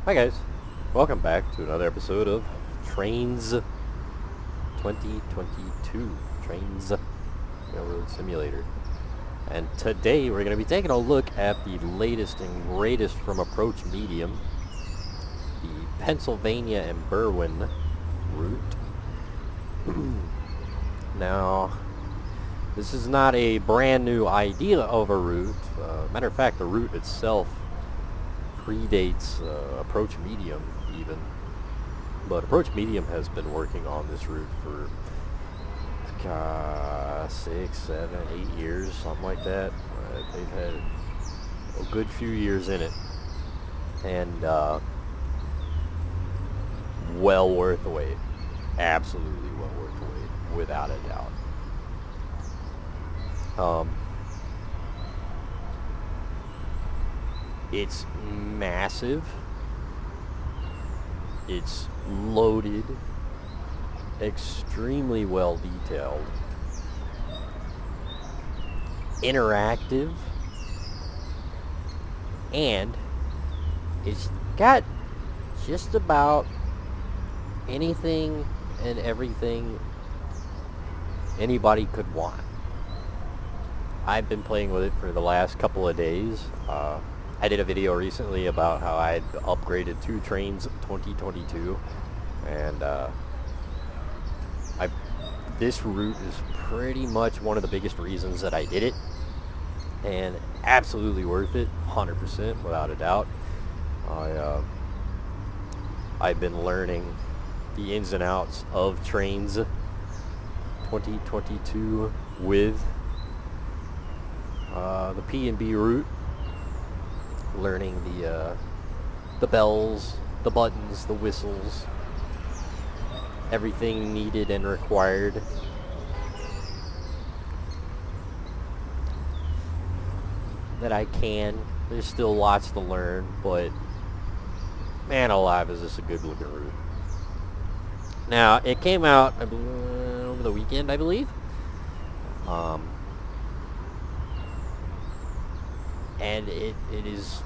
Hi guys, welcome back to another episode of Trainz 2022, Trainz Railroad Simulator. And today we're going to be taking a look at the latest and greatest from Approach Medium, the Pennsylvania and Berwin route. Now, this is not a brand new idea of a route. Matter of fact, the route itself predates Approach Medium even, but Approach Medium has been working on this route for 6, 7, 8 years, something like that. They've had a good few years in it, and well worth the wait. Absolutely well worth the wait, without a doubt. It's massive. It's loaded. Extremely well detailed. Interactive. And it's got just about anything and everything anybody could want. I've been playing with it for the last couple of days. I did a video recently about how I'd upgraded 2 Trainz 2022, and this route is pretty much one of the biggest reasons that I did it, and absolutely worth it, 100% without a doubt. I've been learning the ins and outs of Trainz 2022 with the P&B route, learning the bells, the buttons, the whistles, everything needed and required. That I can. There's still lots to learn, but man alive, is this a good looking route. Now, it came out over the weekend, I believe. And it is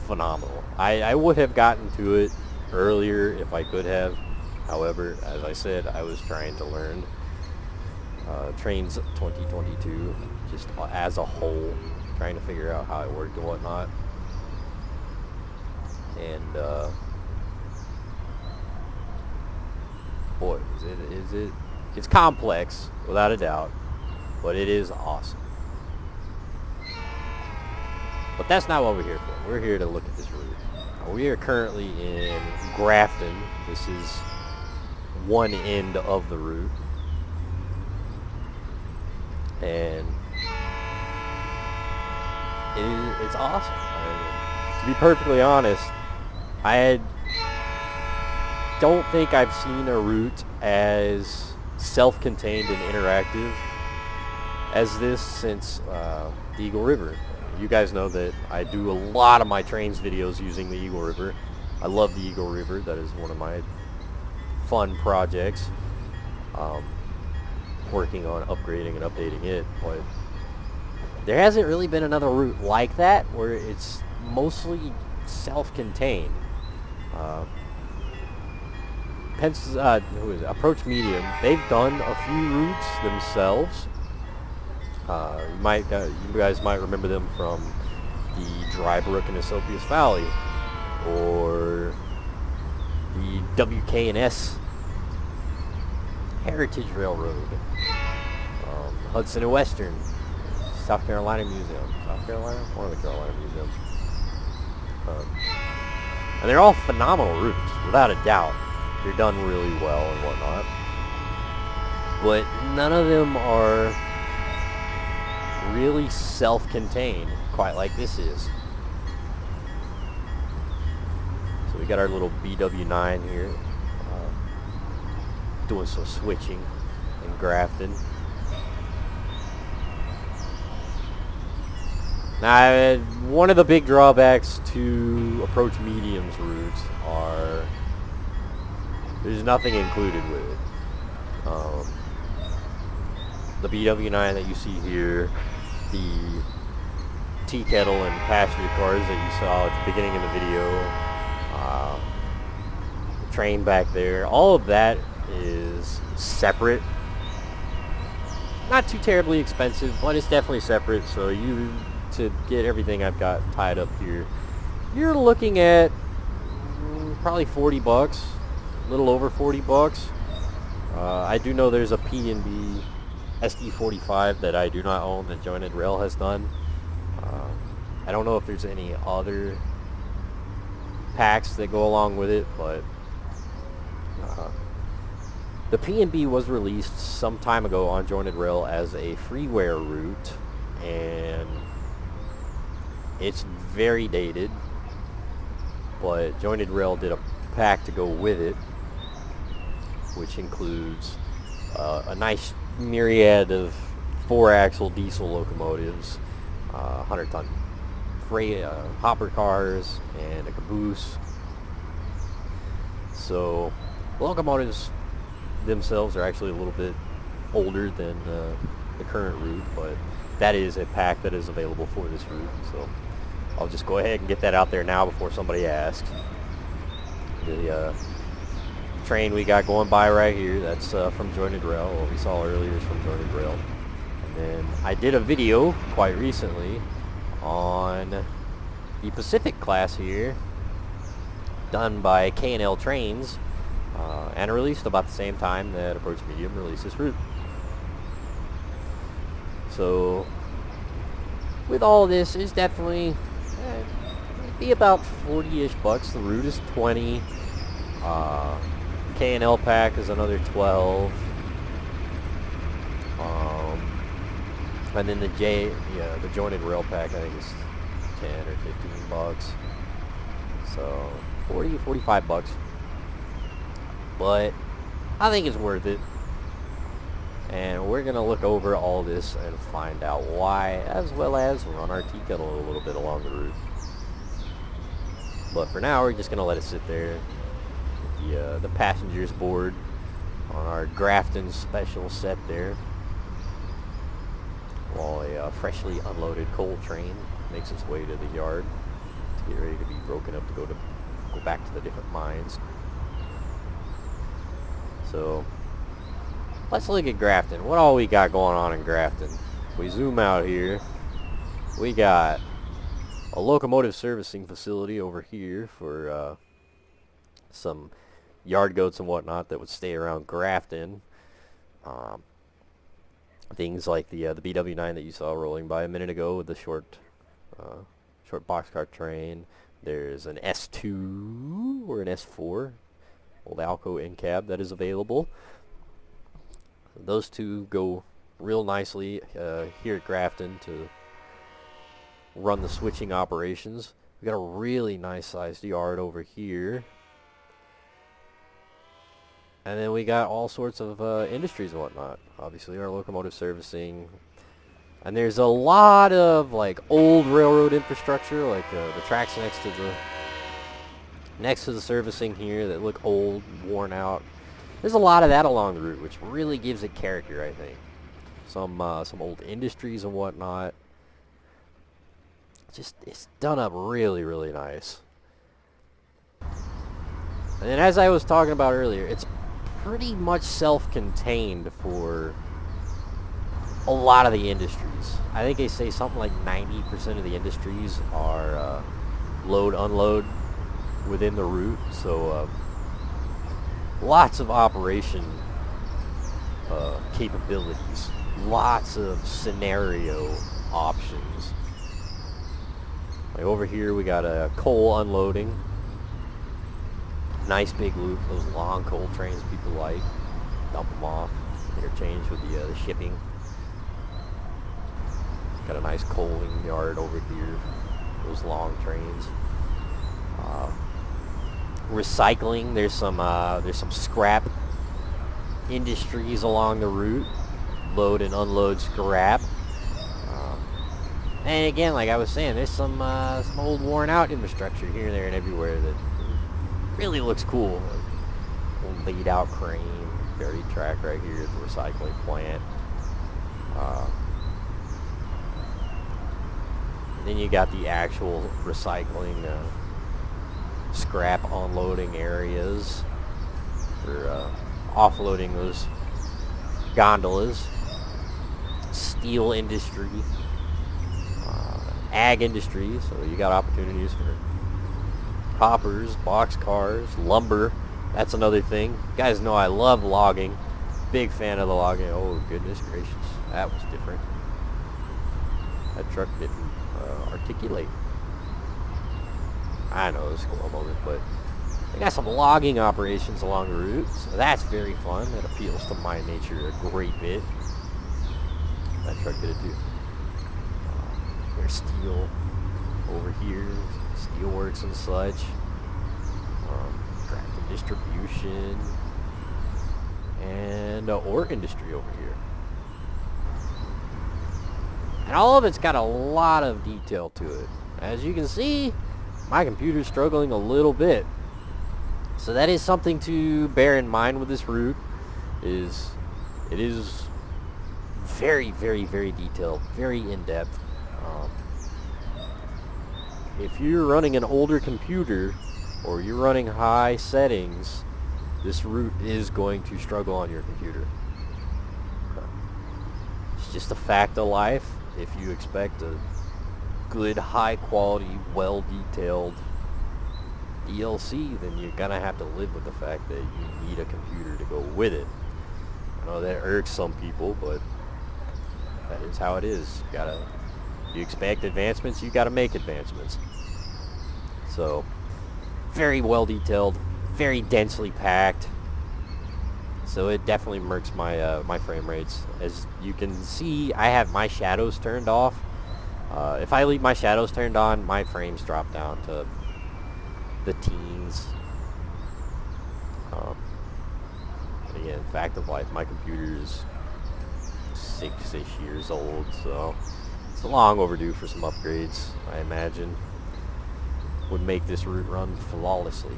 phenomenal. I would have gotten to it earlier if I could have. However, as I said, I was trying to learn Trainz 2022 just as a whole, trying to figure out how it worked and whatnot. And boy, it's complex without a doubt, but it is awesome. But that's not what we're here for. We're here to look at this route. We are currently in Grafton. This is one end of the route. And it's awesome. To be perfectly honest, I don't think I've seen a route as self-contained and interactive as this since the Eagle River. You guys know that I do a lot of my Trainz videos using the Eagle River. I love the Eagle River. That is one of my fun projects. Working on upgrading and updating it, but there hasn't really been another route like that where it's mostly self-contained. Approach Medium, they've done a few routes themselves. You guys might remember them from the Dry Brook and Esopus Valley, or the WK&S Heritage Railroad, Hudson and Western, South Carolina Museum, one of the Carolina museums, and they're all phenomenal routes, without a doubt. They're done really well and whatnot, but none of them are really self-contained quite like this is. So we got our little BW9 here, doing some switching and grafting. Now, one of the big drawbacks to Approach Medium's routes are there's nothing included with it. The BW9 that you see here, the tea kettle and passenger cars that you saw at the beginning of the video, train back there. All of that is separate. Not too terribly expensive, but it's definitely separate. So to get everything I've got tied up here, you're looking at probably 40 bucks, a little over 40 bucks. I do know there's a P&B SD45 that I do not own that Jointed Rail has done. I don't know if there's any other packs that go along with it, but the P&B was released some time ago on Jointed Rail as a freeware route, and it's very dated, but Jointed Rail did a pack to go with it, which includes a nice myriad of 4-axle diesel locomotives, 100-ton freight hopper cars, and a caboose. So the locomotives themselves are actually a little bit older than the current route, but that is a pack that is available for this route. So I'll just go ahead and get that out there now before somebody asks. The train we got going by right here, that's from Jointed Rail. What we saw earlier is from Jointed Rail. And then I did a video quite recently on the Pacific class here, done by K&L Trainz, and released about the same time that Approach Medium released this route. So with all this, it's definitely it'd be about 40-ish bucks. The route is 20. K&L pack is another 12. And then the Jointed Rail pack, I think is 10 or 15 bucks. So 40, 45 bucks. But I think it's worth it. And we're going to look over all this and find out why, as well as run our tea kettle a little bit along the route. But for now, we're just going to let it sit there. The passengers board on our Grafton special set there, while a freshly unloaded coal train makes its way to the yard to get ready to be broken up to go back to the different mines. So let's look at Grafton. What all we got going on in Grafton? If we zoom out here, we got a locomotive servicing facility over here for some yard goats and whatnot that would stay around Grafton. Things like the BW9 that you saw rolling by a minute ago with the short boxcar train. There's an S2 or an S4, old Alco in cab, that is available. Those two go real nicely here at Grafton to run the switching operations. We got a really nice sized yard over here. And then we got all sorts of industries and whatnot. Obviously our locomotive servicing. And there's a lot of like old railroad infrastructure, like the tracks next to the servicing here that look old, worn out. There's a lot of that along the route, which really gives it character, I think. Some old industries and whatnot. Just, it's done up really, really nice. And then as I was talking about earlier, it's pretty much self-contained for a lot of the industries. I think they say something like 90% of the industries are load, unload within the route. So lots of operation capabilities. Lots of scenario options. Like over here we got a coal unloading. Nice big loop, those long coal trains people like. Dump them off, interchange with the shipping. Got a nice coaling yard over here, those long trains. Recycling, there's some scrap industries along the route. Load and unload scrap. And again, like I was saying, there's some old worn out infrastructure here, there, and everywhere that really looks cool. Old laid out crane, buried track right here at the recycling plant. Then you got the actual recycling scrap unloading areas. for offloading those gondolas. Steel industry, ag industry, so you got opportunities for hoppers, box cars, lumber. That's another thing. You guys know I love logging. Big fan of the logging. Oh, goodness gracious. That was different. That truck didn't articulate. I know, it was a cool moment, but they got some logging operations along the route, so that's very fun. That appeals to my nature a great bit. That truck did it too. There's steel over here, steelworks and such. Craft and distribution, and ore industry over here. And all of it's got a lot of detail to it. As you can see, my computer's struggling a little bit. So that is something to bear in mind with this route. It is very, very, very detailed, very in-depth. If you're running an older computer or you're running high settings, this route is going to struggle on your computer. It's just a fact of life. If you expect a good, high quality, well detailed DLC, then you're gonna have to live with the fact that you need a computer to go with it. I know that irks some people, but that is how it is. You expect advancements, you gotta make advancements. So, very well detailed, very densely packed. So it definitely murks my my frame rates. As you can see, I have my shadows turned off. If I leave my shadows turned on, my frames drop down to the teens. And again, fact of life, my computer is 6-ish years old, so it's long overdue for some upgrades, I imagine. Would make this route run flawlessly.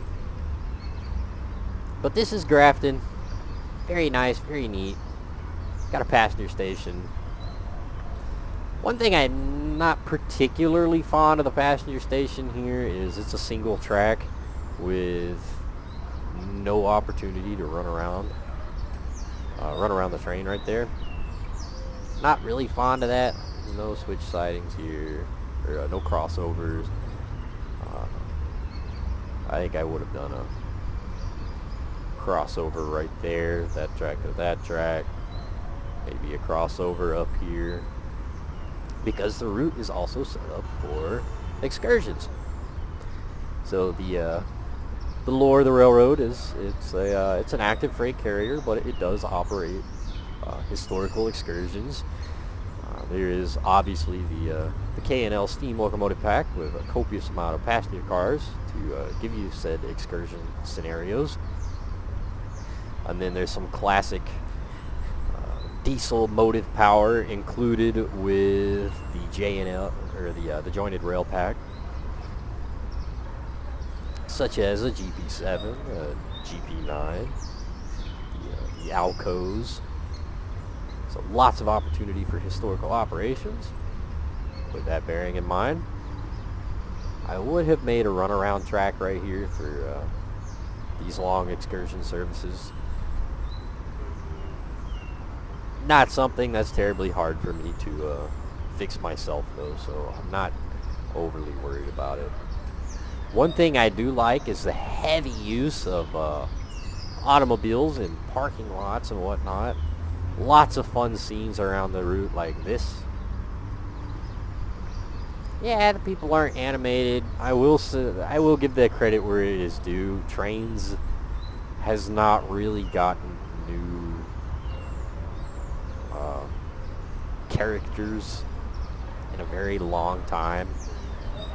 But this is Grafton. Very nice, very neat. Got a passenger station. One thing I'm not particularly fond of the passenger station here is it's a single track with no opportunity to run around the train right there. Not really fond of that. There's no switch sidings here, or no crossovers. I think I would have done a crossover right there, that track to that track, maybe a crossover up here, because the route is also set up for excursions. So the lore of the railroad is it's an active freight carrier, but it does operate historical excursions. There is obviously the K&L steam locomotive pack with a copious amount of passenger cars to give you said excursion scenarios. And then there's some classic diesel motive power included with the J&L, or the jointed rail pack, such as a GP7, a GP9, the Alcos. So lots of opportunity for historical operations. With that bearing in mind, I would have made a runaround track right here for these long excursion services. Not something that's terribly hard for me to fix myself though, so I'm not overly worried about it. One thing I do like is the heavy use of automobiles in parking lots and whatnot. Lots of fun scenes around the route like this. Yeah, the people aren't animated. I will give that credit where it is due. Trainz has not really gotten new characters in a very long time,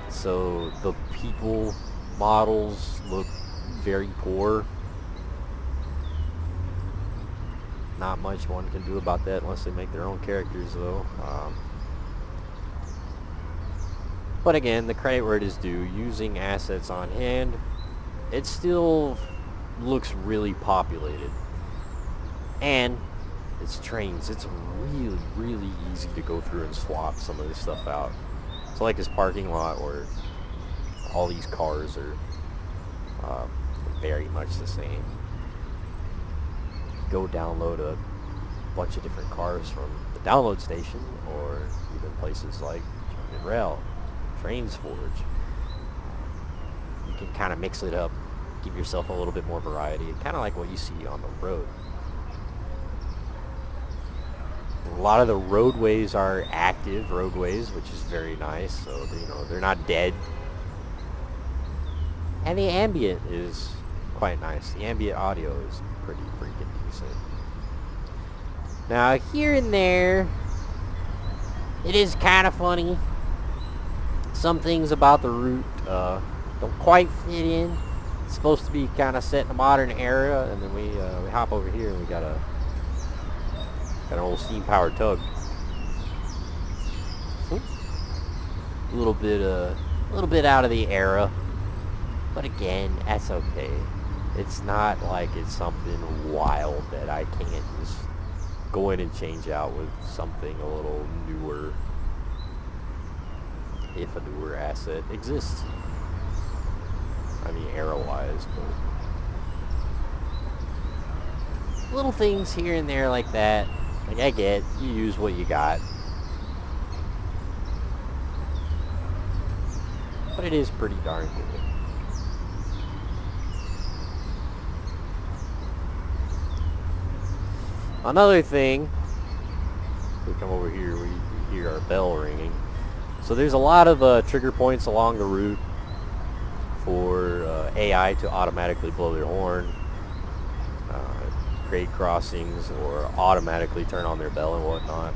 so the people models look very poor. Not much one can do about that unless they make their own characters though. But again, the credit where it is due, using assets on hand, it still looks really populated. And it's Trainz. It's really, really easy to go through and swap some of this stuff out. So like this parking lot where all these cars are very much the same. go download a bunch of different cars from the download station, or even places like Train and Rail, Trainz Forge. You can kind of mix it up, give yourself a little bit more variety, kind of like what you see on the road. A lot of the roadways are active roadways, which is very nice. So they're not dead. And the ambient is quite nice. The ambient audio is pretty freaking decent. Now here and there, it is kind of funny. Some things about the route don't quite fit in. It's supposed to be kind of set in a modern era, and then we hop over here and we got an old steam-powered tug. A little bit out of the era, but again, that's okay. It's not like it's something wild that I can't just go in and change out with something a little newer, if a newer asset exists. I mean, era-wise, but little things here and there like that. Like, I get, you use what you got. But it is pretty darn cool. Another thing, we come over here, we hear our bell ringing. So there's a lot of trigger points along the route for AI to automatically blow their horn, grade crossings, or automatically turn on their bell and whatnot.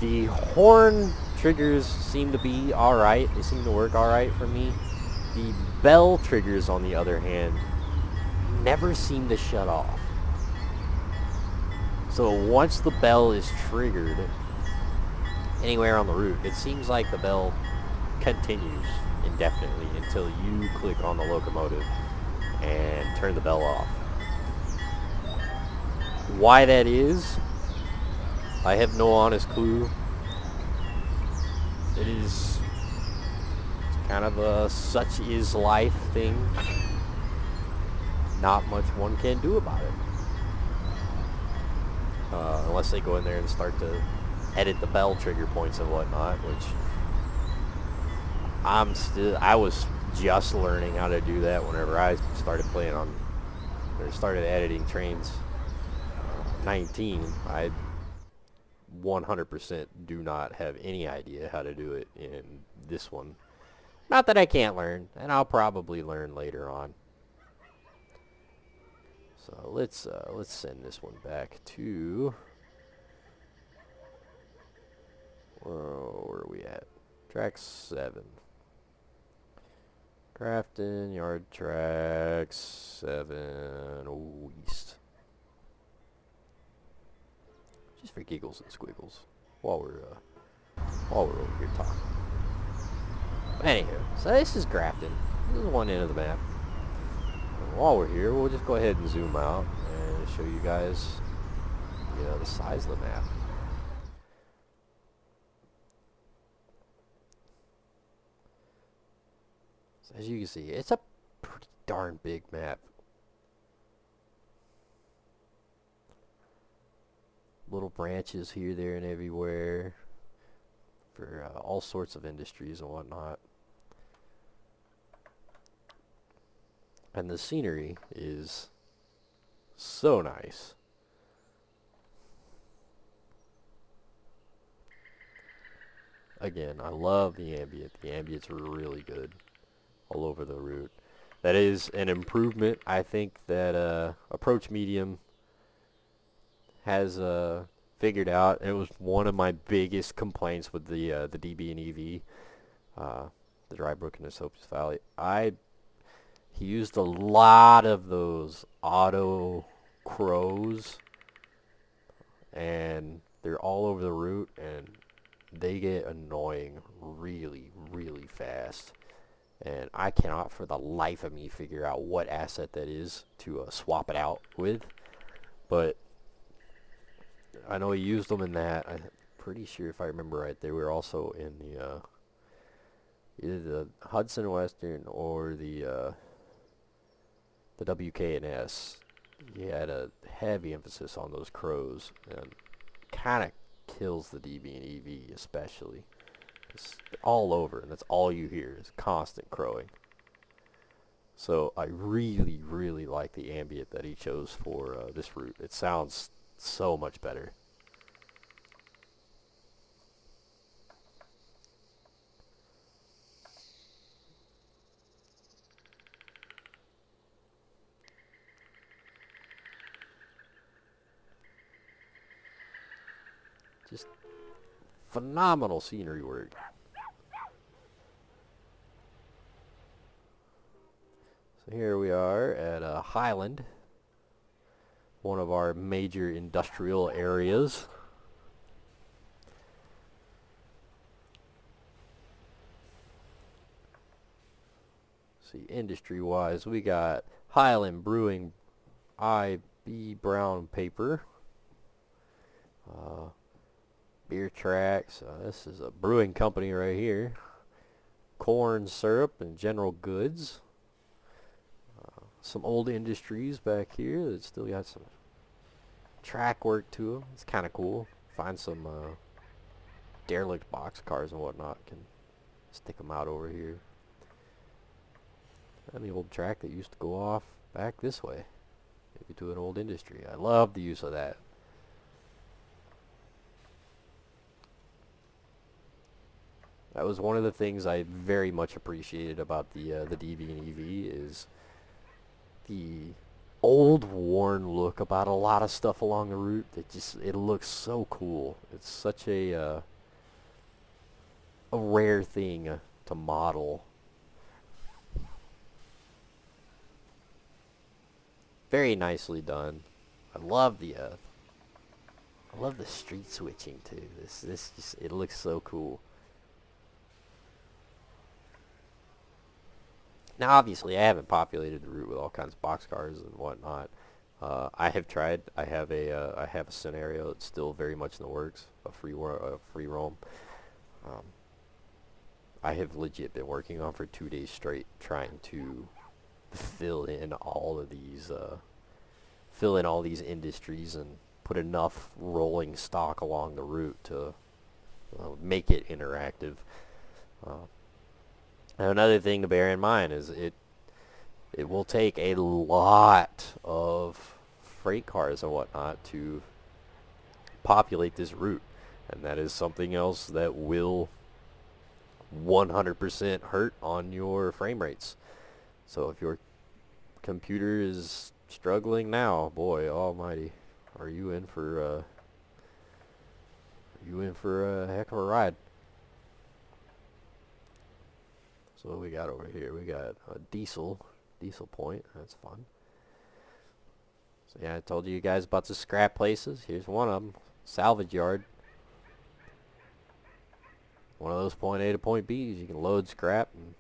The horn triggers seem to be alright. They seem to work alright for me. The bell triggers, on the other hand, never seem to shut off. So once the bell is triggered anywhere on the route, it seems like the bell continues indefinitely until you click on the locomotive and turn the bell off. Why that is, I have no honest clue. It's kind of a such is life thing. Not much one can do about it. Unless they go in there and start to edit the bell trigger points and whatnot, which I was just learning how to do that whenever I started playing on, or started editing Trainz 19. I 100% do not have any idea how to do it in this one. Not that I can't learn, and I'll probably learn later on. So let's send this one back to where are we at? Track 7. Grafton, yard track 7 east. Just for giggles and squiggles while we're over here talking. But anywho, so this is Grafton. This is one end of the map. And while we're here, we'll just go ahead and zoom out and show you guys, the size of the map. So as you can see, it's a pretty darn big map. Little branches here, there, and everywhere for all sorts of industries and whatnot. And the scenery is so nice. Again, I love the ambient. The ambient's really good all over the route. That is an improvement, I think, that Approach Medium has figured out. It was one of my biggest complaints with the DB and EV, the Dry Brook and the Soap's Valley. He used a lot of those auto crows, and they're all over the route, and they get annoying really, really fast. And I cannot for the life of me figure out what asset that is to swap it out with. But I know he used them in that. I'm pretty sure, if I remember right, they were also in the either the Hudson Western or the WK&S. he had a heavy emphasis on those crows, and kind of kills the DB and EV especially. It's all over, and that's all you hear is constant crowing. So I really, really like the ambient that he chose for this route. It sounds so much better. Just phenomenal scenery work. So here we are at Highland, one of our major industrial areas. See, industry-wise, we got Highland Brewing IB Brown Paper, beer tracks. This is a brewing company right here. Corn syrup and general goods. Some old industries back here that still got some track work to them. It's kind of cool. Find some derelict box cars and whatnot. Can stick them out over here. And the old track that used to go off back this way, maybe to an old industry. I love the use of that. That was one of the things I very much appreciated about the DB and EV is the old worn look about a lot of stuff along the route. It looks so cool. It's such a rare thing to model. Very nicely done. I love the street switching too. This just, it looks so cool. Now, obviously, I haven't populated the route with all kinds of boxcars and whatnot. I have tried. I have a scenario that's still very much in the works. A free roam. I have legit been working on for 2 days straight, trying to fill in all these industries and put enough rolling stock along the route to make it interactive. Another thing to bear in mind is it will take a lot of freight cars and whatnot to populate this route, and that is something else that will 100% hurt on your frame rates. So if your computer is struggling now, boy almighty, are you in for a heck of a ride. So what we got over here? We got a diesel point. That's fun. So yeah, I told you guys about the scrap places. Here's one of them. Salvage yard. One of those point A to point B's. You can load scrap and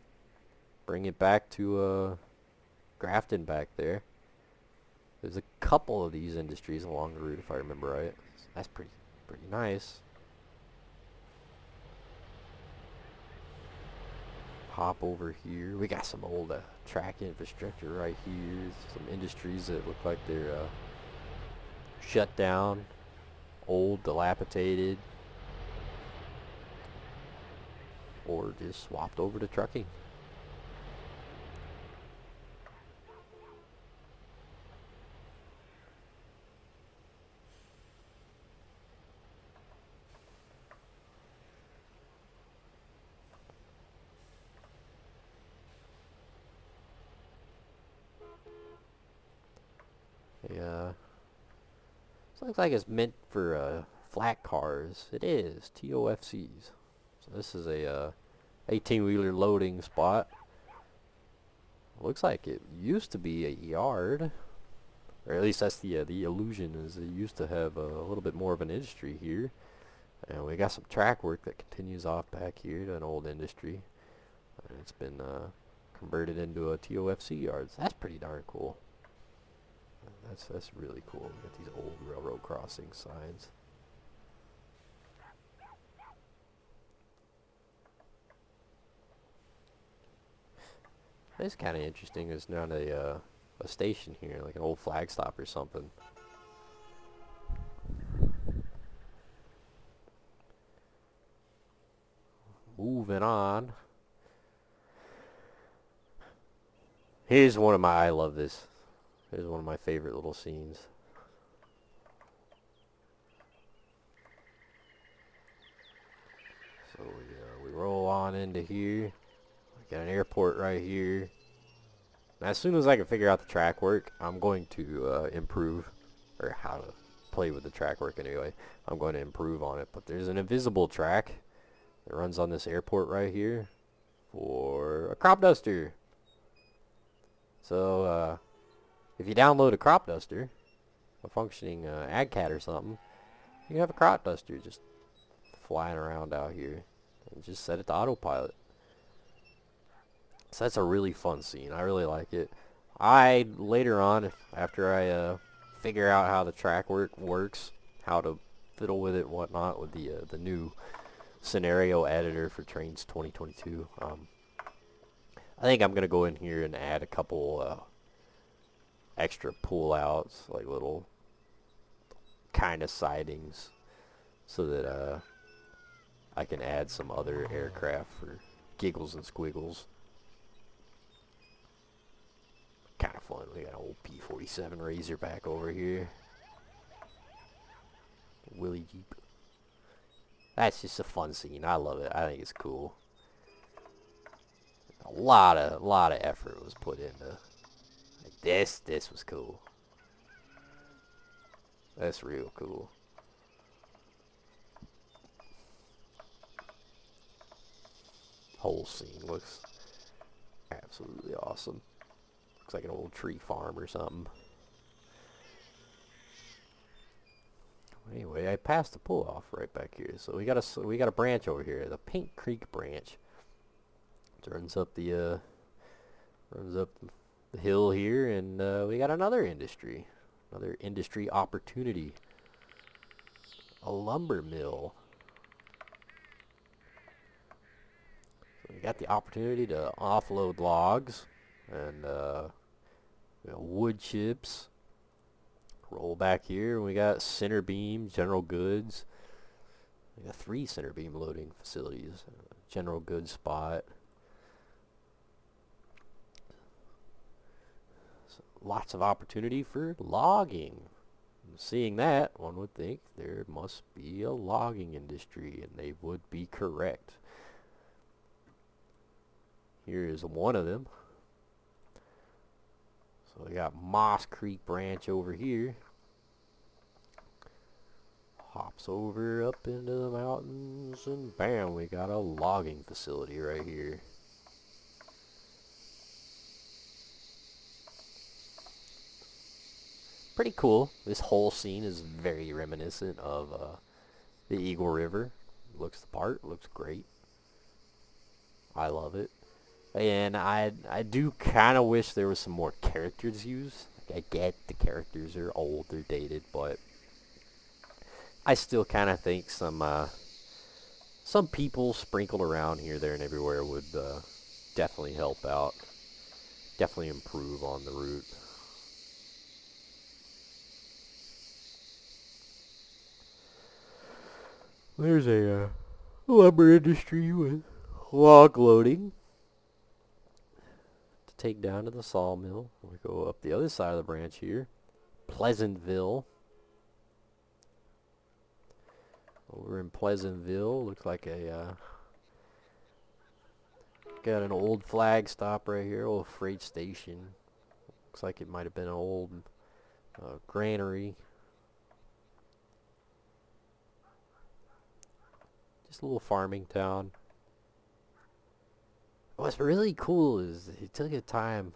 bring it back to Grafton back there. There's a couple of these industries along the route, if I remember right. So that's pretty nice. Hop over here. We got some old track infrastructure right here. Some industries that look like they're shut down, old, dilapidated, or just swapped over to trucking. Yeah. This looks like it's meant for flat cars. It is. TOFCs. So this is a 18-wheeler loading spot. Looks like it used to be a yard. Or at least that's the illusion, is it used to have a little bit more of an industry here. And we got some track work that continues off back here to an old industry. And it's been converted into a TOFC yard. So that's pretty darn cool. That's really cool. We got these old railroad crossing signs. It's kind of interesting. There's not a a station here, like an old flag stop or something. Moving on. Here's one of my, I love this. Here's one of my favorite little scenes. So we roll on into here. We got an airport right here. And as soon as I can figure out the track work, I'm going to improve, or how to play with the track work anyway. I'm going to improve on it. But there's an invisible track that runs on this airport right here for a crop duster. So if you download a crop duster, a functioning AdCat or something, you have a crop duster just flying around out here. And just set it to autopilot. So that's a really fun scene. I really like it. Later on, after I figure out how the track works, how to fiddle with it and whatnot with the new scenario editor for Trainz 2022, I think I'm going to go in here and add a couple extra pull-outs, like little kind of sidings, so that I can add some other aircraft for giggles and squiggles. Kind of fun. We got an old P-47 Razorback over here. Willie Jeep. That's just a fun scene. I love it. I think it's cool. A lot of effort was put into like this. This was cool. That's real cool. Whole scene looks absolutely awesome. Looks like an old tree farm or something. Anyway, I passed the pull off right back here, so we got a branch over here, the Pink Creek branch. It runs up the hill here, and we got another industry opportunity. A lumber mill. So we got the opportunity to offload logs and wood chips. Roll back here, and we got center beam, general goods. We got 3 center beam loading facilities. General goods spot. So lots of opportunity for logging. Seeing that, one would think there must be a logging industry, and they would be correct. Here is one of them. So we got Moss Creek branch over here. Hops over up into the mountains, and bam, we got a logging facility right here. Pretty cool. This whole scene is very reminiscent of the Eagle River. Looks the part. Looks great. I love it. And I do kind of wish there was some more characters used. I get the characters are old, they're dated, but I still kind of think some people sprinkled around here, there, and everywhere would definitely help out. Definitely improve on the route. There's a lumber industry with log loading to take down to the sawmill. We go up the other side of the branch here. Pleasantville. Over in Pleasantville, looks like a got an old flag stop right here, old freight station. Looks like it might have been an old granary. Just a little farming town. What's really cool is he took the time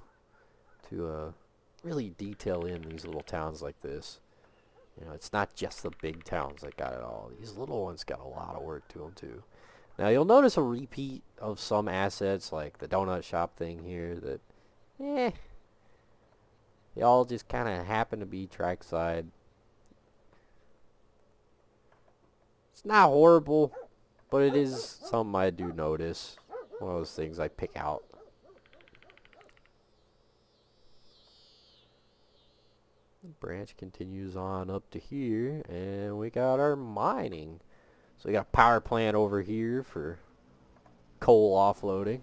to really detail in these little towns like this. You know, it's not just the big towns that got it all. These little ones got a lot of work to them too. Now you'll notice a repeat of some assets, like the donut shop thing here, that they all just kind of happen to be trackside. It's not horrible, but it is something I do notice. One of those things I pick out. branch continues on up to here, and we got our mining. So we got a power plant over here for coal offloading.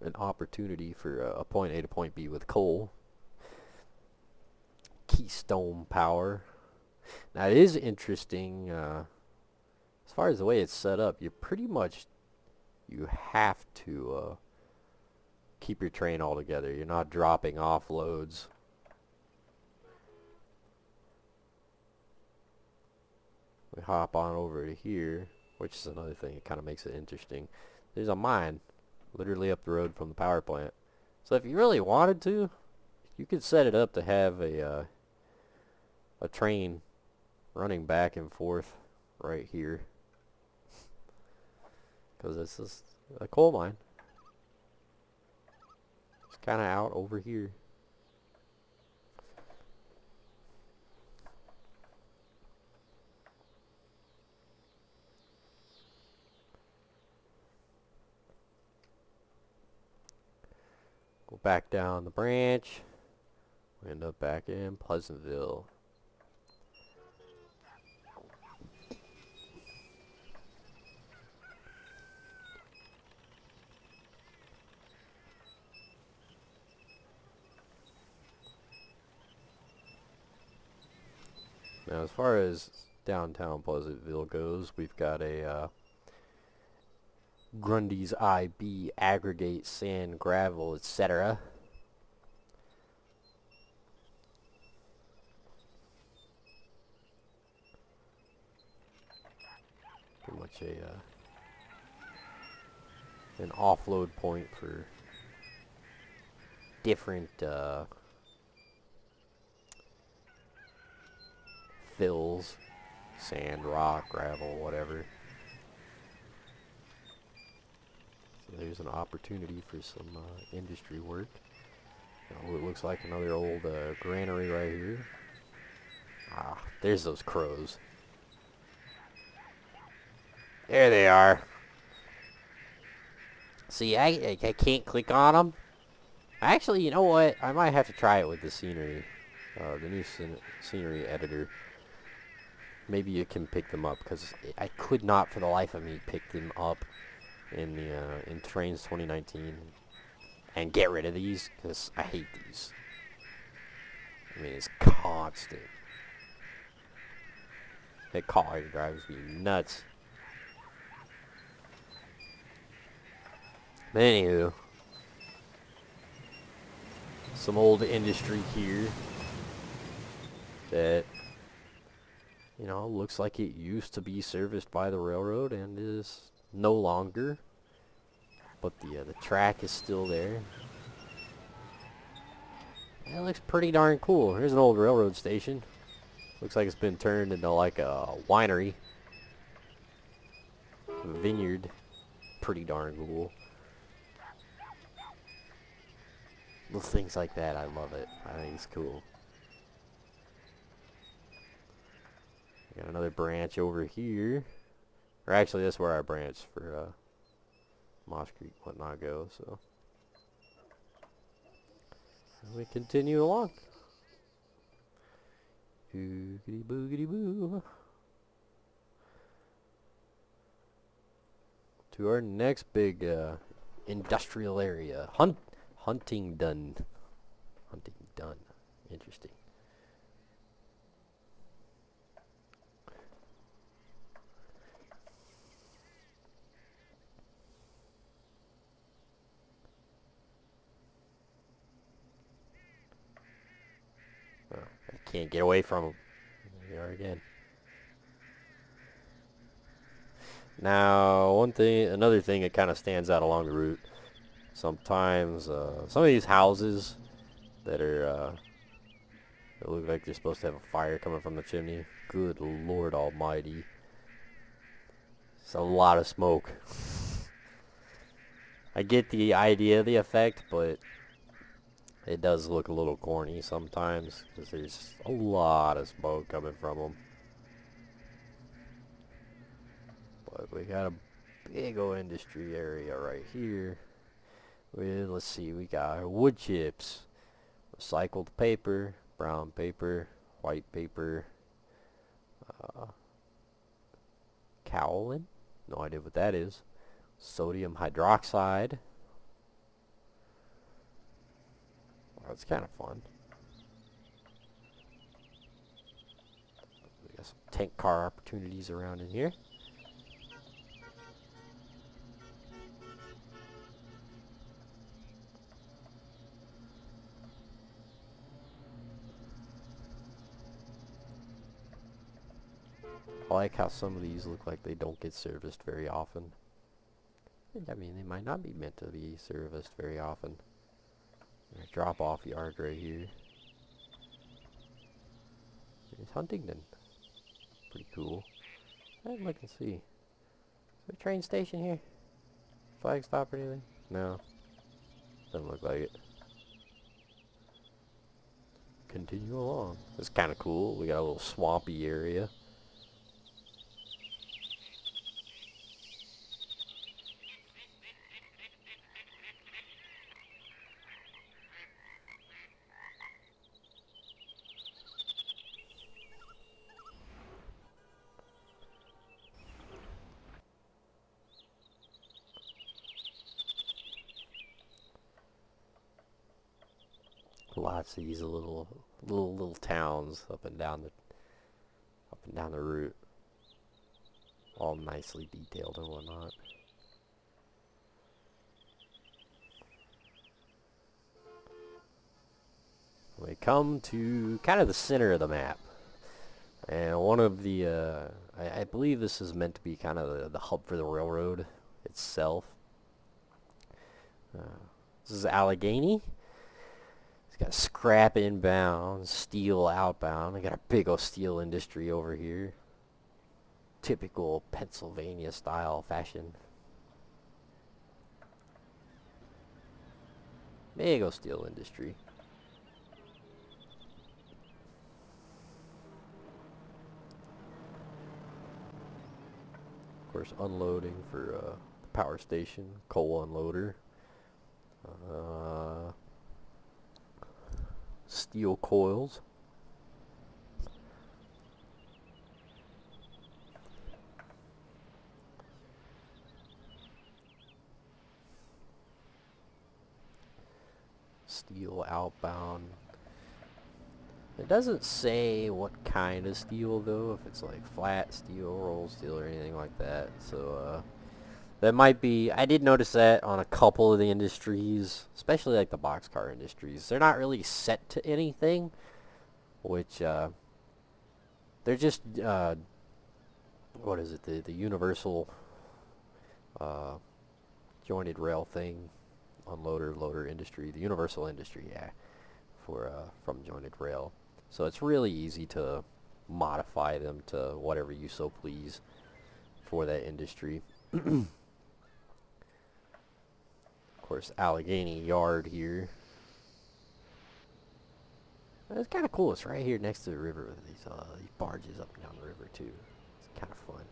An opportunity for a point A to point B with coal. Keystone power. Now it is interesting, as far as the way it's set up, you have to keep your train all together. You're not dropping off loads. We hop on over to here, which is another thing that kind of makes it interesting. There's a mine literally up the road from the power plant. So if you really wanted to, you could set it up to have a train running back and forth right here. Because this is a coal mine. It's kind of out over here. Go back down the branch. We end up back in Pleasantville. Now, as far as downtown Pleasantville goes, we've got a Grundy's IB aggregate sand, gravel, etc. Pretty much an offload point for different fills, sand, rock, gravel, whatever. So there's an opportunity for some industry work. It looks like another old granary right here. Ah, there's those crows. There they are. See, I can't click on them. Actually, you know what? I might have to try it with the scenery. The new scenery editor. Maybe you can pick them up, because I could not for the life of me pick them up in the in Trainz 2019 and get rid of these, because I hate these. I mean, it's constant. That car drives me nuts. But anywho, some old industry here that, you know, looks like it used to be serviced by the railroad and is no longer. But the track is still there. It looks pretty darn cool. Here's an old railroad station. Looks like it's been turned into like a winery. Vineyard. Pretty darn cool. Little things like that, I love it. I think it's cool. Got another branch over here. Or actually, that's where our branch for Moss Creek whatnot go, so. And we continue along. Boogity boogity boo. To our next big industrial area. Huntingdon. Huntingdon. Interesting. Oh, I can't get away from them. There they are again. Now, another thing that kind of stands out along the route. Sometimes some of these houses that are that look like they're supposed to have a fire coming from the chimney. Good Lord Almighty. It's a lot of smoke. I get the idea of the effect, but it does look a little corny sometimes because there's a lot of smoke coming from them. But we got a big old industry area right here. with, let's see, we got our wood chips, recycled paper, brown paper, white paper, kaolin, no idea what that is, sodium hydroxide. Oh, that's kind of fun. We got some tank car opportunities around in here. I like how some of these look like they don't get serviced very often. I mean, they might not be meant to be serviced very often. There's a drop-off yard right here. There's Huntington. Pretty cool. I'd look and see. Is there a train station here? Flag stop or anything? No. Doesn't look like it. Continue along. It's kind of cool. We got a little swampy area. Lots of these little towns up and down the route, all nicely detailed and whatnot. We come to kind of the center of the map, and one of the I believe this is meant to be kind of the hub for the railroad itself. This is Allegheny. It's got scrap inbound, steel outbound. We got a big old steel industry over here. Typical Pennsylvania style fashion. Big old steel industry. Of course, unloading for the power station, coal unloader. Steel coils. Steel outbound. It doesn't say what kind of steel though, if it's like flat steel, roll steel, or anything like that. So that might be, I did notice that on a couple of the industries, especially like the boxcar industries. They're not really set to anything, which they're just what is it, the universal jointed rail thing, unloader loader industry, the universal industry, yeah, for from jointed rail. So it's really easy to modify them to whatever you so please for that industry. Of course, Allegheny Yard here. It's kind of cool. It's right here next to the river with these barges up and down the river too. It's kind of fun.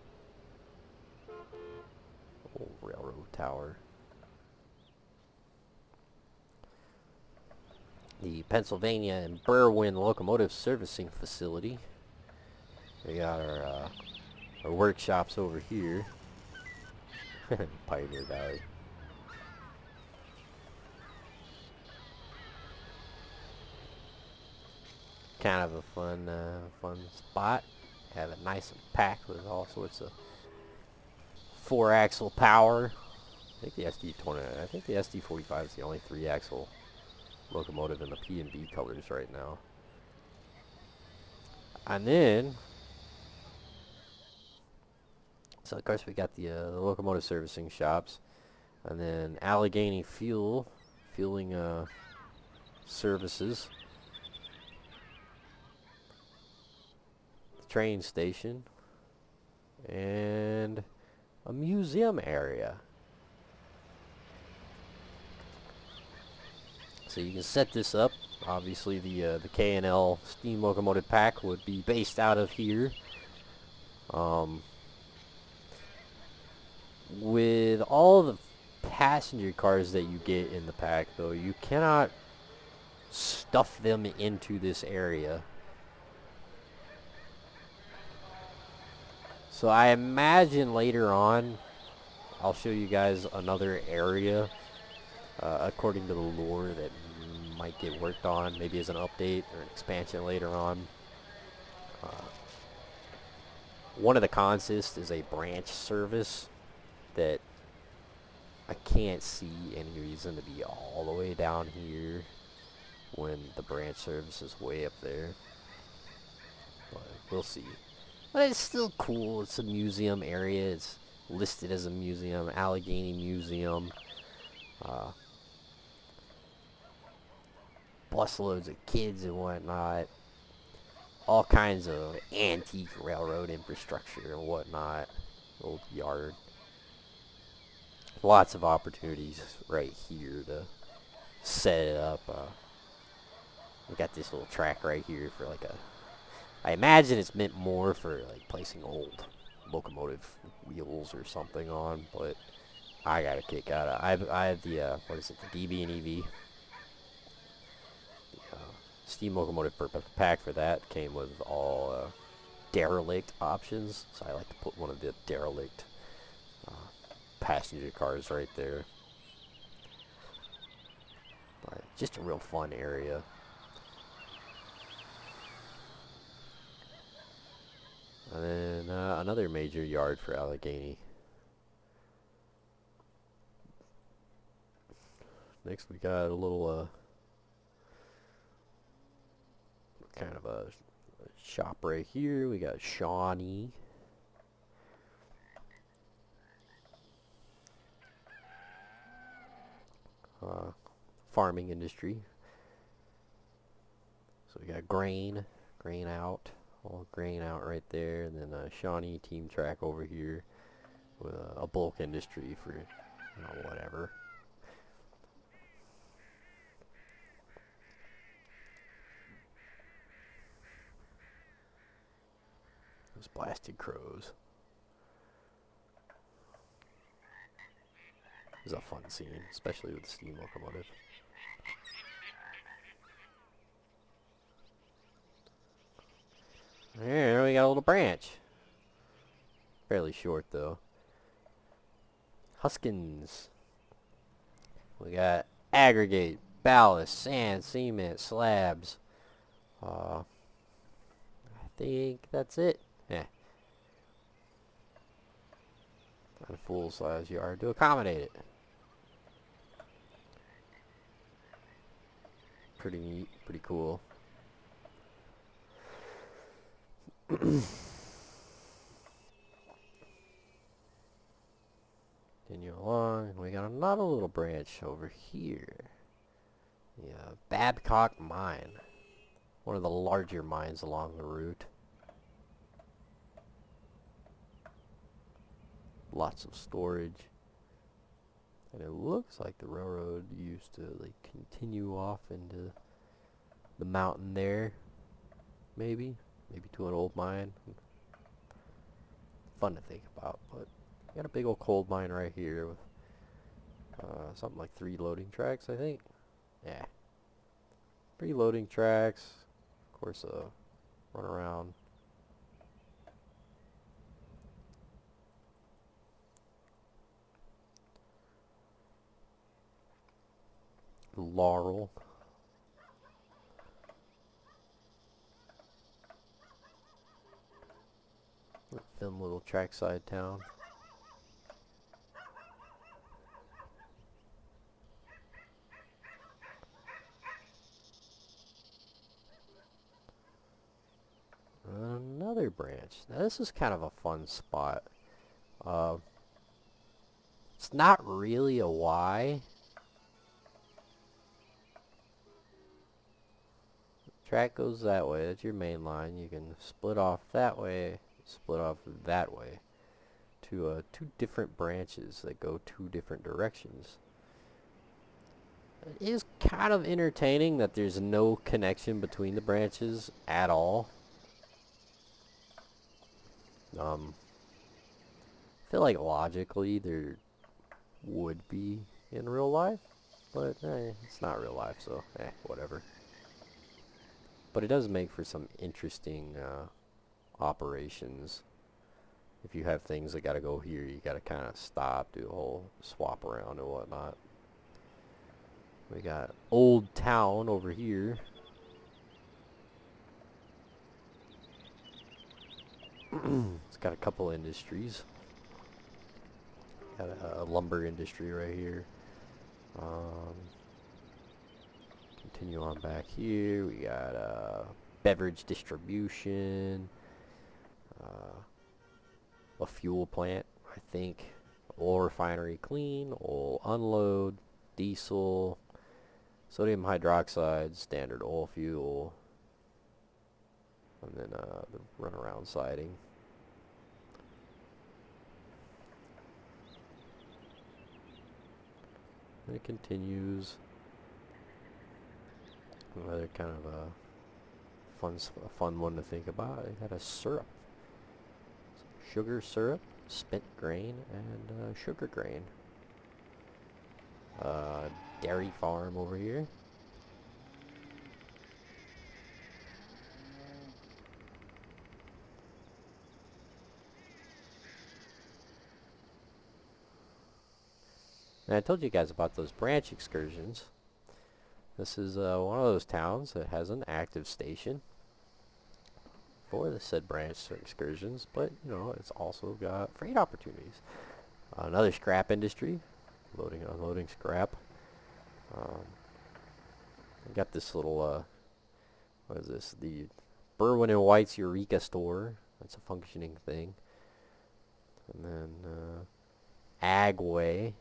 Old railroad tower. The Pennsylvania and Berwin locomotive servicing facility. We got our workshops over here. Pioneer Valley. Kind of a fun spot. Have it nice and packed with all sorts of 4-axle power. I think the SD45 is the only 3-axle locomotive in the P&B colors right now. And then, so of course we got the locomotive servicing shops, and then Allegheny fueling services, the train station, and a museum area. So you can set this up. Obviously, the K&L steam locomotive pack would be based out of here. With all the passenger cars that you get in the pack, though, you cannot stuff them into this area. So I imagine later on, I'll show you guys another area, according to the lore, that might get worked on, maybe as an update or an expansion later on. One of the consists is a branch service that I can't see any reason to be all the way down here when the branch service is way up there. But we'll see. But it's still cool. It's a museum area. It's listed as a museum, Allegheny Museum. Busloads of kids and whatnot. All kinds of antique railroad infrastructure and whatnot. Old yard. Lots of opportunities right here to set it up. We got this little track right here for like a... I imagine it's meant more for like placing old locomotive wheels or something on, but I got a kick out of it. I have the, what is it, the DB and EV. The steam locomotive pack for that came with all derelict options, so I like to put one of the derelict passenger cars right there. But just a real fun area. And then another major yard for Allegheny. Next we got a little kind of a shop right here. We got Shawnee. Farming industry. So we got grain out, all grain out right there, and then a Shawnee team track over here with a bulk industry for, you know, whatever. Those blasted crows. This is a fun scene, especially with the steam locomotive. There we got a little branch. Fairly short though. Huskins. We got aggregate, ballast, sand, cement, slabs. I think that's it. Yeah. A full-size yard to accommodate it. Pretty neat, pretty cool. Continue along. We got another little branch over here. Yeah, Babcock Mine. One of the larger mines along the route. Lots of storage. And it looks like the railroad used to like continue off into the mountain there. Maybe to an old mine. Fun to think about, but we got a big old coal mine right here with something like 3 loading tracks, I think. Yeah. 3 loading tracks. Of course, run around. Laurel. Thin little trackside town. Another branch. Now this is kind of a fun spot. It's not really a Y. Track goes that way. That's your main line. You can split off that way, split off that way to 2 different branches that go 2 different directions. It is kind of entertaining that there's no connection between the branches at all. I feel like logically there would be, in real life, but it's not real life, so whatever. But it does make for some interesting operations. If you have things that gotta go here, you gotta kind of stop, do a whole swap around and whatnot. We got Old Town over here. It's got a couple industries. Got a lumber industry right here. Continue on back here. We got beverage distribution. A fuel plant, I think. Oil refinery clean, oil unload, diesel, sodium hydroxide, standard oil fuel, and then the runaround siding. And it continues. Another kind of a fun one to think about. It had a syrup, sugar syrup, spent grain, and sugar grain. Dairy farm over here. And I told you guys about those branch excursions. This is one of those towns that has an active station for the said branch excursions, but you know, it's also got freight opportunities. Another scrap industry, loading and unloading scrap. I got this little what is this? The Berwin and White's Eureka store. That's a functioning thing. And then Agway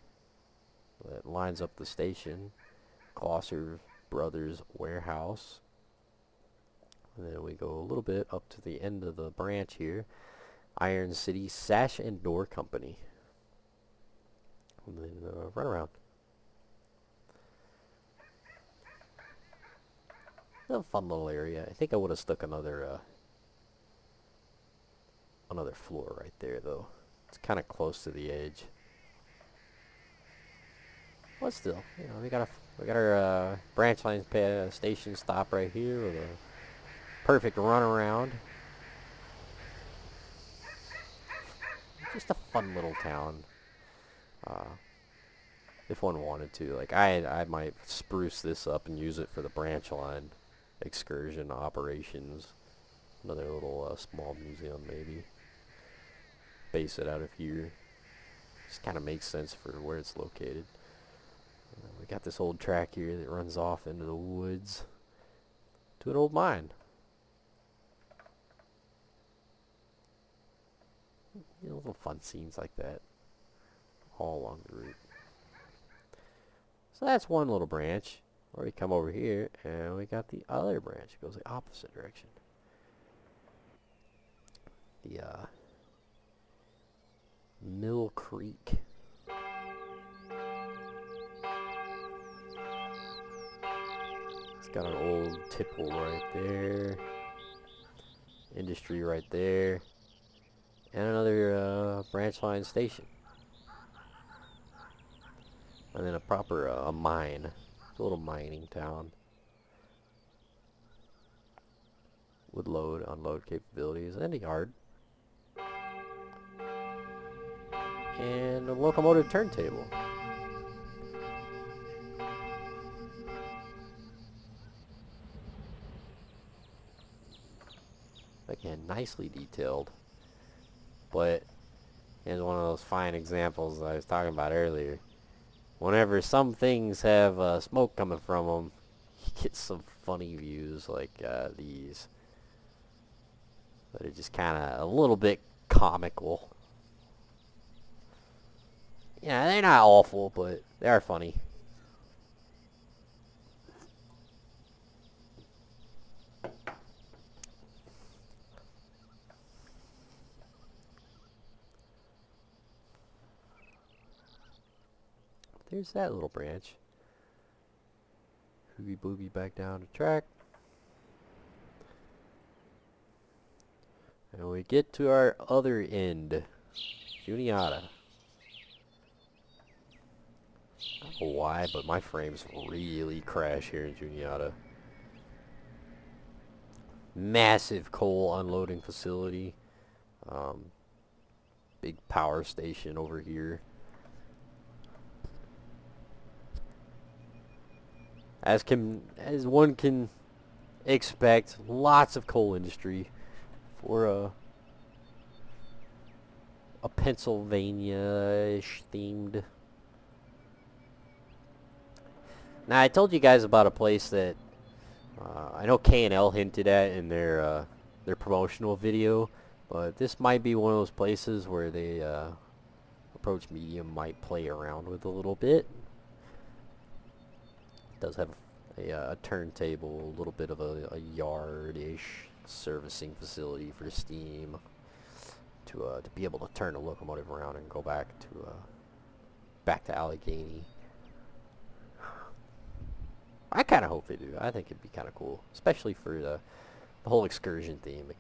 that lines up the station. Glosser Brothers Warehouse. And then we go a little bit up to the end of the branch here. Iron City Sash and Door Company. And then run around. A fun little area. I think I would have stuck another floor right there though. It's kind of close to the edge. But still, you know, we got our branch line station stop right here with a perfect run around. Just a fun little town. If one wanted to, like I might spruce this up and use it for the branch line excursion operations. Another little small museum maybe. Base it out of here. Just kind of makes sense for where it's located. We got this old track here that runs off into the woods to an old mine. You know, little fun scenes like that all along the route. So that's one little branch. Or we come over here and we got the other branch. It goes the opposite direction. The Mill Creek. It's got an old tipple right there. Industry right there. And another branch line station. And then a proper a mine. It's a little mining town. With load, unload capabilities, and a yard. And a locomotive turntable. Again, nicely detailed. But here's one of those fine examples I was talking about earlier. Whenever some things have smoke coming from them, you get some funny views like these. That are just kind of a little bit comical. Yeah, they're not awful, but they are funny. There's that little branch. Oogie boogie back down the track. And we get to our other end. Juniata. why, but my frames really crash here in Juniata. Massive coal unloading facility. Big power station over here. As one can expect, lots of coal industry for a Pennsylvania-ish themed. Now, I told you guys about a place that I know K&L hinted at in their promotional video, but this might be one of those places where they Approach Medium might play around with a little bit. It does have a turntable, a little bit of a yard-ish servicing facility for steam to be able to turn a locomotive around and go back to Allegheny. I kind of hope they do. I think it'd be kind of cool, especially for the whole excursion theme. It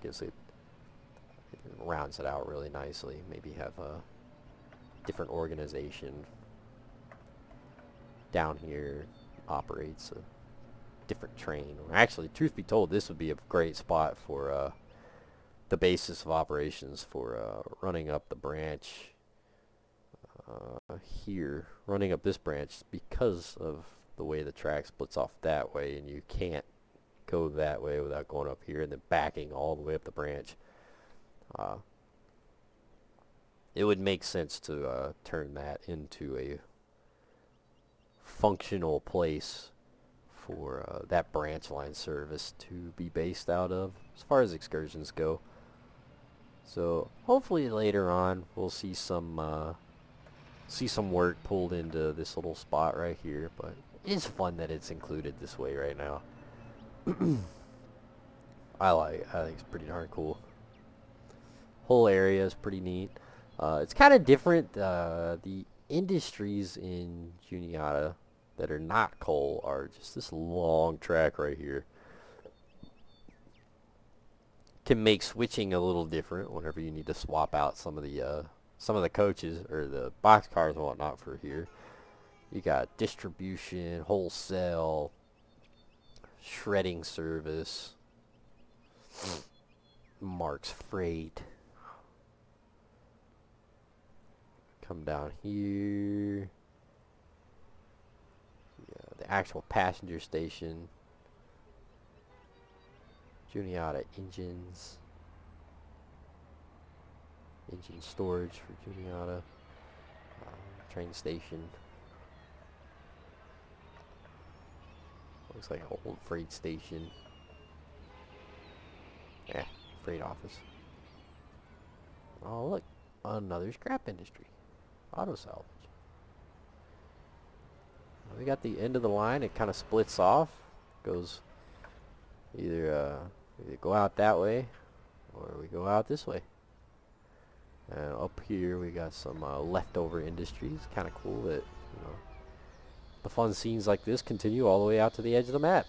rounds it out really nicely. Maybe have a different organization down here operates a different train. Actually, truth be told, this would be a great spot for the basis of operations for running up the branch here, running up this branch, because of the way the track splits off that way, and you can't go that way without going up here and then backing all the way up the branch. It would make sense to turn that into a functional place for that branch line service to be based out of, as far as excursions go. So hopefully later on we'll see some work pulled into this little spot right here, but it is fun that it's included this way right now. I think it's pretty darn cool. Whole area is pretty neat. It's kind of different. The industries in Juniata that are not coal are just this long track right here. Can make switching a little different whenever you need to swap out some of the coaches or the box cars and whatnot for here. You got distribution, wholesale, shredding service, Mark's Freight. Come down here. Yeah, the actual passenger station. Juniata engines. Engine storage for Juniata. Train station. Looks like an old freight station. Yeah, freight office. Oh, look. Another scrap industry. Auto salvage. We got the end of the line. It kind of splits off. Goes either go out that way or we go out this way. And up here we got some leftover industries. Kind of cool that, you know, the fun scenes like this continue all the way out to the edge of the map.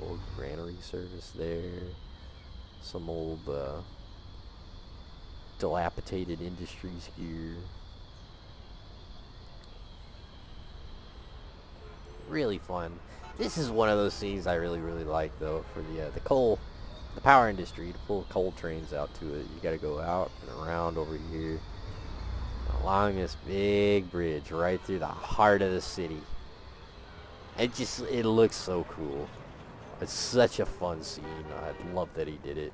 Old granary service there. Some old dilapidated industries here. Really fun. This is one of those scenes I really like, though, for the power industry. To pull coal trains out to it, you got to go out and around over here along this big bridge right through the heart of the city. It looks so cool. It's such a fun scene. I love that he did it.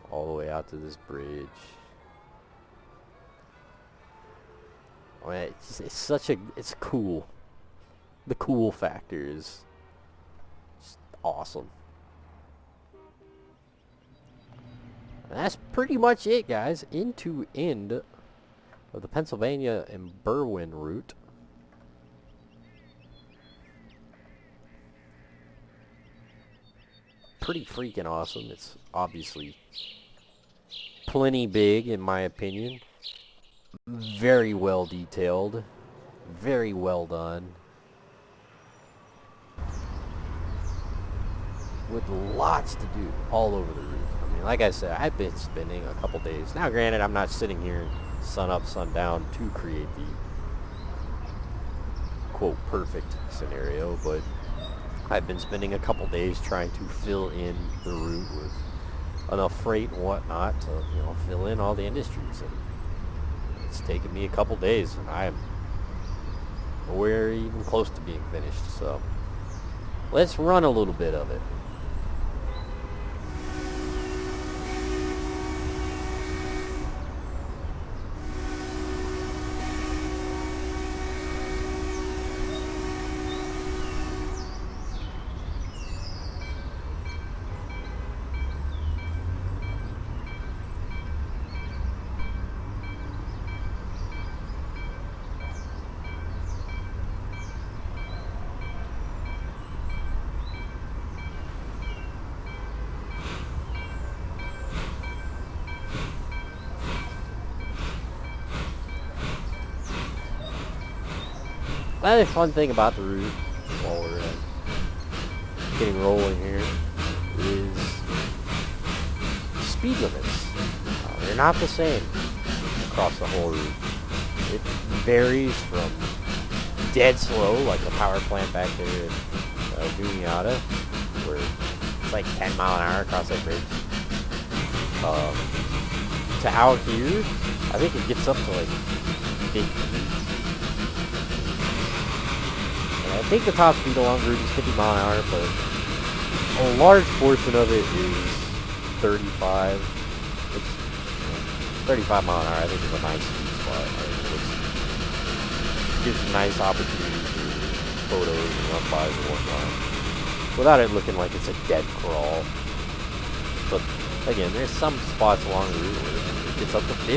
All the way out to this bridge. I mean, it's cool. The cool factor is just awesome. And that's pretty much it, guys. End to end of the Pennsylvania and Berwin route. Pretty freaking awesome. It's obviously plenty big, in my opinion. Very well detailed. Very well done. With lots to do all over the route. I mean, mean, like I said, I've been spending a couple days. Now, granted, I'm not sitting here sun up, sun down to create the quote perfect scenario, but I've been spending a couple days trying to fill in the route with enough freight and whatnot to, you know, fill in all the industries. And it's taken me a couple days, and I'm nowhere even close to being finished. So let's run a little bit of it. Another fun thing about the route, while we're getting rolling here, is speed limits. They're not the same across the whole route. It varies from dead slow, like the power plant back there at Juniata, where it's like 10 mile an hour across that bridge, to out here, I think it gets up to like 50. I think the top speed along the route is 50 mile an hour, but a large portion of it is 35. Which, 35 mile an hour, I think, is a nice sweet spot. I think it gives a nice opportunity for photos and run-bys and whatnot, without it looking like it's a dead crawl. But again, there's some spots along the route where it gets up to 50.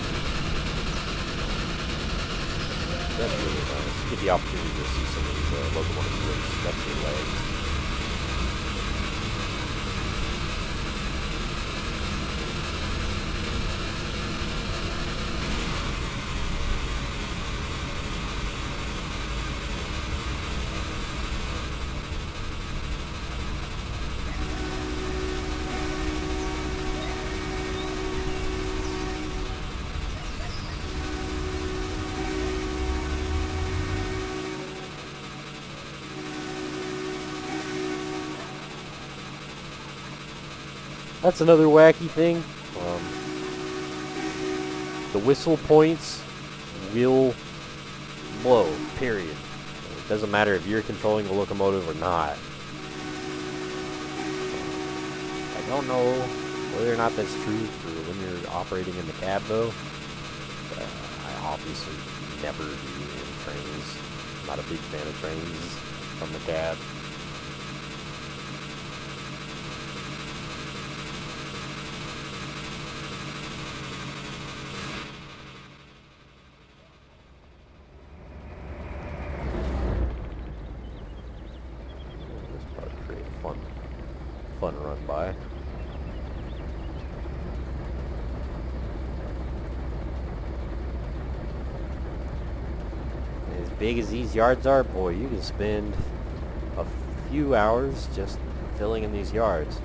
That's really nice. You get the opportunity to see some of these locomotives really stretch their legs. That's another wacky thing. The whistle points will blow, period. It doesn't matter if you're controlling the locomotive or not. I don't know whether or not that's true for when you're operating in the cab, though. I obviously never do in trains. I'm not a big fan of trains from the cab. Fun run by. As big as these yards are, boy, you can spend a few hours just filling in these yards.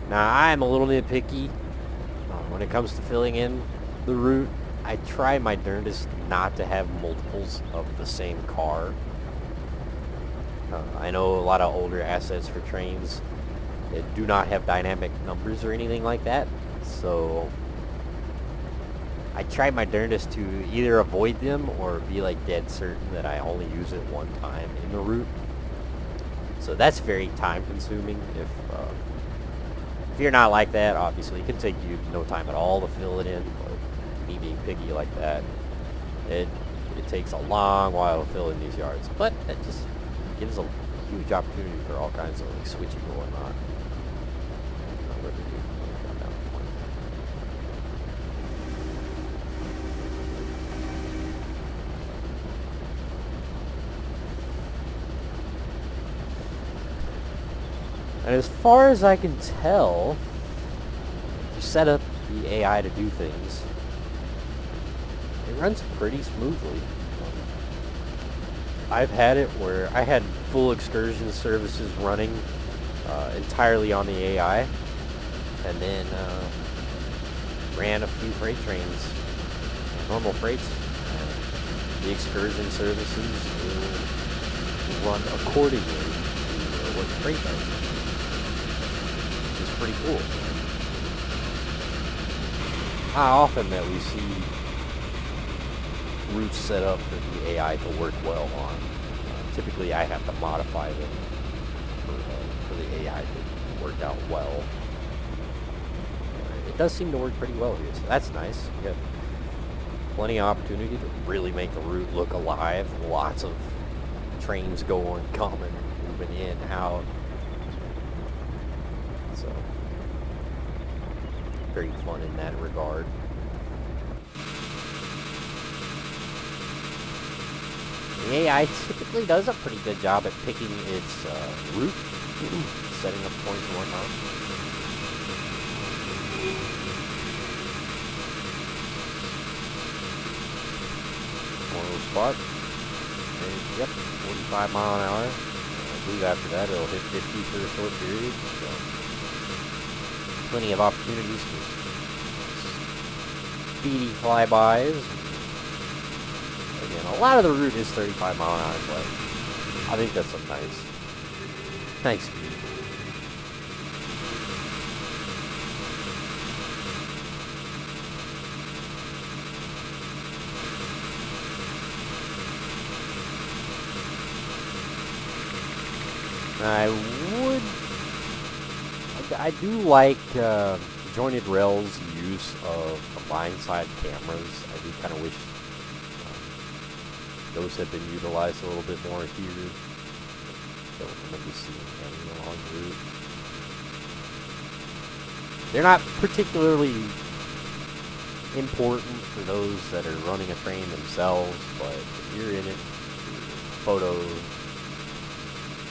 Now, I'm a little nitpicky when it comes to filling in the route. I try my darndest not to have multiples of the same car. I know a lot of older assets for trains that do not have dynamic numbers or anything like that, so I try my darndest to either avoid them or be like dead certain that I only use it one time in the route. So that's very time consuming. If you're not like that, obviously it can take you no time at all to fill it in, but me being picky like that, it takes a long while to fill in these yards, but it just gives a huge opportunity for all kinds of like switching and whatnot. And as far as I can tell, if you set up the AI to do things, it runs pretty smoothly. I've had it where I had full excursion services running entirely on the AI, And then ran a few freight trains, normal freights. The excursion services will run accordingly to what the freight does, which is pretty cool. How often that we see routes set up for the AI to work well on. Typically, I have to modify them for the AI to work out well. It does seem to work pretty well here, so that's nice. You have plenty of opportunity to really make the route look alive. Lots of trains going, coming, moving in, out. So, very fun in that regard. The AI typically does a pretty good job at picking its route, setting up points and whatnot. One little spot. And, yep, 45 mile an hour. I believe after that it'll hit 50 for a short period. So plenty of opportunities for speedy flybys. Again, a lot of the route is 35 mile an hour, but I think that's a nice speed. I do like jointed rails use of line side cameras. I do kind of wish those have been utilized a little bit more here. I don't remember seeing any along the route. They're not particularly important for those that are running a train themselves, but if you're in it, photos,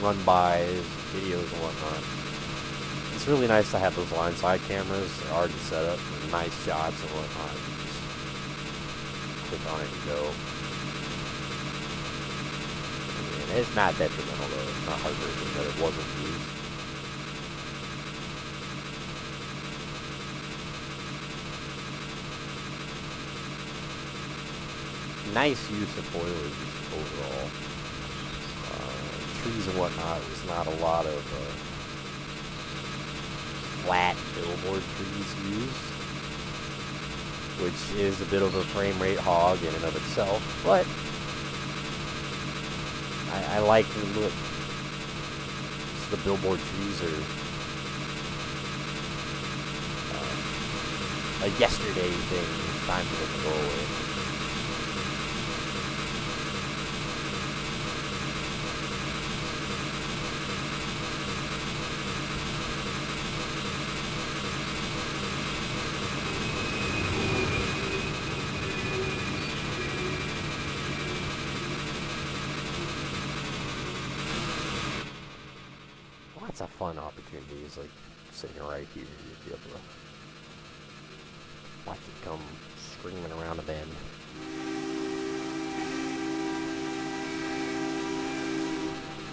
run-bys, videos and whatnot, it's really nice to have those line side cameras. They're already set up for nice shots and whatnot. You just click on it and go. And it's not detrimental though. It's not heartbreaking that it wasn't used. Nice use of foliage overall. Trees and whatnot. There's not a lot of flat billboard trees used, which is a bit of a frame rate hog in and of itself, but I like the look. The billboard trees are a yesterday thing. It's time for them to go away. Lots of fun opportunities, like sitting right here, you'd be able to watch it come screaming around a bend.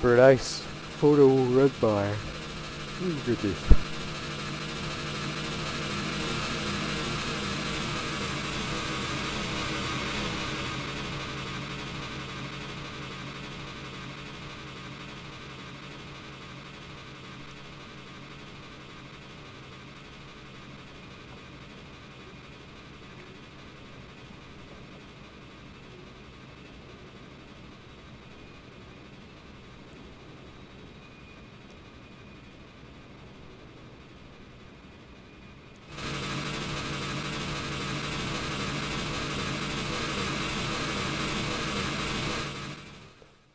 For a nice photo run by. Look at this.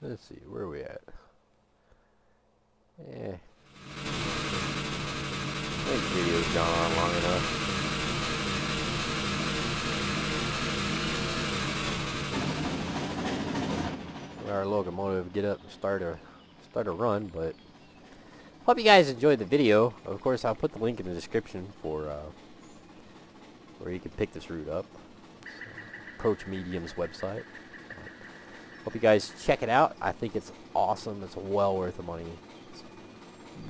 Let's see, where are we at? I think the video's gone on long enough. Let our locomotive get up and start a run, but hope you guys enjoyed the video. Of course, I'll put the link in the description for where you can pick this route up. Approach Medium's website. Hope you guys check it out. I think it's awesome. It's well worth the money. It's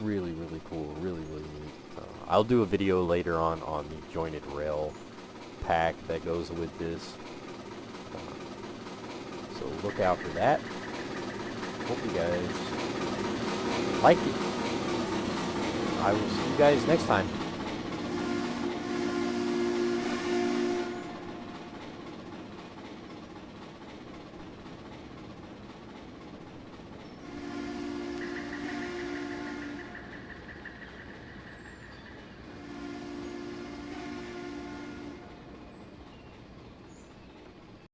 really, really cool. Really, really neat. I'll do a video later on the jointed rail pack that goes with this. So look out for that. Hope you guys liked it. I will see you guys next time.